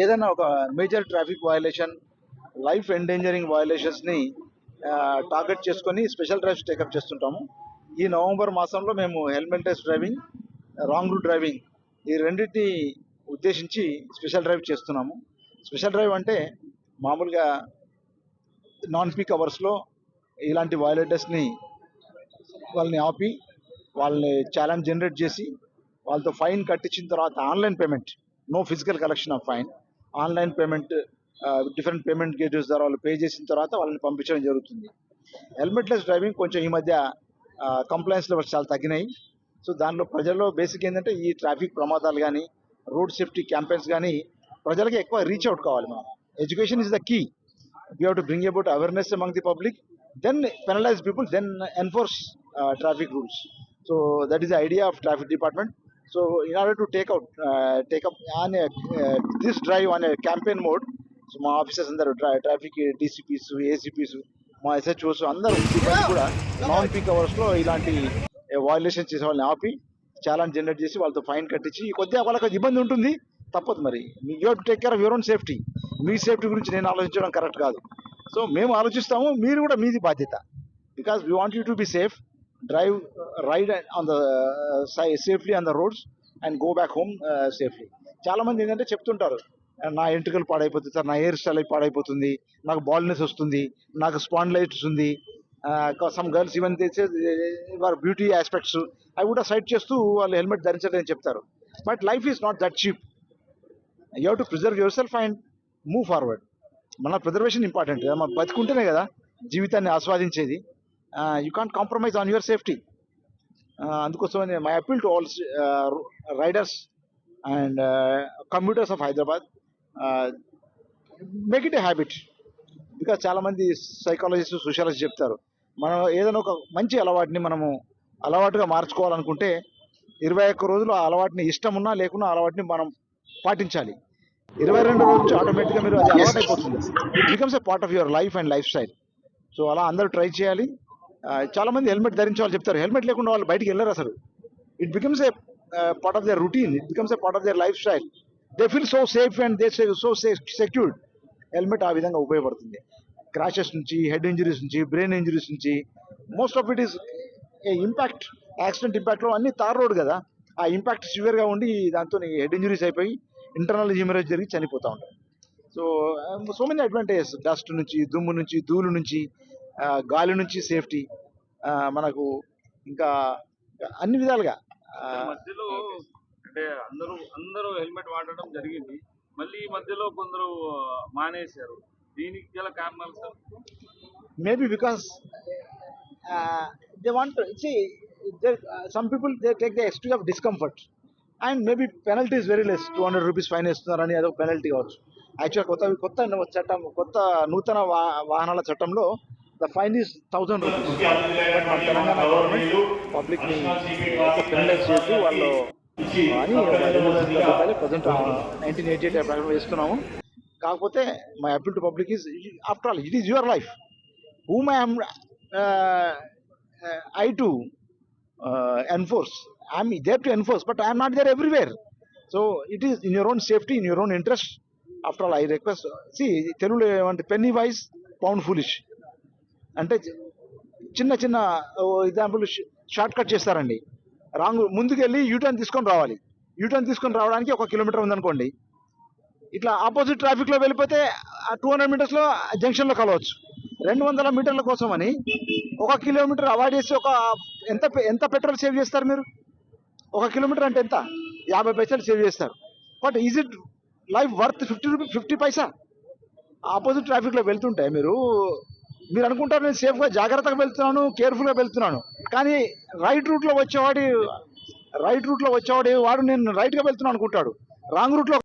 ఏదైనా ఒక major traffic violation, life endangering వయలేషన్స్ని టార్గెట్ చేసుకొని స్పెషల్ డ్రైవ్స్ టేకప్ చేస్తుంటాము. ఈ నవంబర్ మాసంలో మేము helmetless driving, wrong route driving ఈ రెండింటిని ఉద్దేశించి స్పెషల్ డ్రైవ్ చేస్తున్నాము. స్పెషల్ డ్రైవ్ అంటే మామూలుగా నాన్ పీక్ అవర్స్లో ఇలాంటి వయలేటర్స్ని వాళ్ళని ఆపి వాళ్ళని ఛాలెంజ్ జనరేట్ చేసి వాళ్ళతో ఫైన్ కట్టించిన తర్వాత online payment, no physical collection of fine, online payment different payment gateways ద్వారా వాళ్ళు పే చేసిన తర్వాత వాళ్ళని పంపించడం జరుగుతుంది. హెల్మెట్లెస్ డ్రైవింగ్ కొంచెం ఈ మధ్య కంప్లైంట్స్ లెవెల్స్ చాలా తగ్గినాయి. సో దానిలో ప్రజల్లో బేసిక్ ఏంటంటే ఈ ట్రాఫిక్ ప్రమాదాలు కానీ రోడ్ సేఫ్టీ క్యాంపెయిన్స్ కానీ ప్రజలకి ఎక్కువ రీచ్ అవుట్ కావాలి. మనం education is the key. We have to bring about awareness among the public, then penalize people, then enforce traffic rules. So that is the idea of traffic department. So in order to take up on this drive on a campaign mode, so మా officers అందరూ traffic DCPs, ACPs, మా SHOs అందరూ కూడా non peak అవర్స్లో ఇలాంటి violation చేసే వాళ్ళని ఆపి ఛాలెంజ్ జనరేట్ చేసి వాళ్ళతో ఫైన్ కట్టించి కొద్దిగా వాళ్ళకి ఇబ్బంది ఉంటుంది, తప్పదు. మరి you have to take care of your own safety. Me safety గురించి నేను ఆలోచించడం కరెక్ట్ కాదు. సో మేము ఆలోచిస్తాము, మీరు కూడా మీది బాధ్యత. Because we want you to be safe, drive ride on the safely on the roads and go back home safely. చాలామంది ఏంటంటే చెప్తుంటారు, నా ఎంట్రుకలు పాడైపోతుంది సార్, నా హెయిర్ స్టైల్ పాడైపోతుంది, నాకు బాల్నెస్ వస్తుంది, నాకు స్పాండిలైటిస్ ఉంది. సమ్ గర్ల్స్ ఈవెన్ వారి బ్యూటీ ఆస్పెక్ట్స్ అవి కూడా సైడ్ చేస్తూ వాళ్ళు హెల్మెట్ ధరించలేదని చెప్తారు. But life is not that cheap. You have to preserve yourself and move forward. మన ప్రిజర్వేషన్ ఇంపార్టెంట్. మనం బతుకుంటేనే కదా జీవితాన్ని ఆస్వాదించేది. You can't compromise on your safety. అందుకోసమని my appeal to all riders and commuters of Hyderabad, make it a habit. Because చాలామంది psychologist, sociologist చెప్తారు, మనం ఏదైనా ఒక మంచి అలవాటుని మనము అలవాటుగా మార్చుకోవాలనుకుంటే 21 రోజులు ఆ అలవాటుని ఇష్టం ఉన్నా లేకున్నా అలవాటుని మనం పాటించాలి. 22 రోజు నుంచి ఆటోమేటిక్గా మీరు అది అలవాటు అయిపోతుంది. It becomes a part of your life and life style. So అలా అందరూ ట్రై చేయాలి. చాలా మంది హెల్మెట్ ధరించాలని చెప్తారు, హెల్మెట్ లేకుండా వాళ్ళు బయటికి వెళ్ళరు అసలు. It becomes a part of their routine, it becomes a part of their lifestyle. They feel so safe and they so secured. Helmet ఆ విధంగా ఉపయోగపడుతుంది. క్రాషెస్ నుంచి, హెడ్ ఇంజరీస్ నుంచి, బ్రెయిన్ ఇంజరీస్ నుంచి, most of it is impact. Accident ఇంపాక్ట్లో అన్ని తార్ road కదా, ఆ ఇంపాక్ట్ సివియర్గా ఉండి దాంతో హెడ్ ఇంజరీస్ అయిపోయి ఇంటర్నల్ హ్యూమరేజ్ జరిగి చనిపోతూ ఉంటారు. So many advantages. డస్ట్ నుంచి, దుమ్ము నుంచి, ధూళి నుంచి, గాలి నుంచి సేఫ్టీ మనకు ఇంకా అన్ని విధాలుగా. మధ్యలో అంటే అందరూ హెల్మెట్ వాడడం జరిగింది, మళ్ళీ ఈ మధ్యలో కొందరు మానేశారు. దీనికి గల కారణాలు sir? Maybe because they want see some people they take the excuse of discomfort and maybe penalty is very less. 200 rupees fine వేస్తున్నారని అదొక పెనల్టీ కావచ్చు. యాక్చువల్ కొత్త నూతన వాహనాల చట్టంలో the fine is 1000 rupees. But మన తెలంగాణ గవర్నమెంట్ పబ్లిక్ని పెనలైజ్ చేస్తూ వాళ్ళు అని 2,000 రూపాయలు ప్రజెంట్ 1988 ప్రకారం వేస్తున్నాము. కాకపోతే my appeal to public is, after all it is your life. whom I to enforce. I am there to enforce, but I am not there everywhere. So it is in your own safety, in your own interest. After all, I request, see, Telugu ఏమంటే penny wise pound foolish అంటే చిన్న చిన్న example short cut చేస్తారండి. Wrong ముందుకు వెళ్ళి U turn తీసుకొని రావాలి. U turn తీసుకొని రావడానికి 1 కిలోమీటర్ ఉందనుకోండి, ఇట్లా ఆపోజిట్ ట్రాఫిక్లో వెళ్ళిపోతే 200 మీటర్స్లో జంక్షన్లో కలవచ్చు. 200 మీటర్ల కోసం అని 1 కిలోమీటర్ అవాయిడ్ చేసి ఎంత పెట్రోల్ సేవ్ చేస్తారు మీరు? 1 కిలోమీటర్ అంటే ఎంత? 50 పైసలు సేవ్ చేస్తారు. But is it life worth 50 Paisa? Opposite ట్రాఫిక్లో వెళ్తుంటే మీరు అనుకుంటారు నేను సేఫ్గా జాగ్రత్తగా వెళ్తున్నాను, కేర్ఫుల్గా వెళ్తున్నాను. కానీ రైట్ రూట్లో వచ్చేవాడు వాడు నేను రైట్గా వెళ్తున్నాను అనుకుంటాడు. రాంగ్ రూట్లో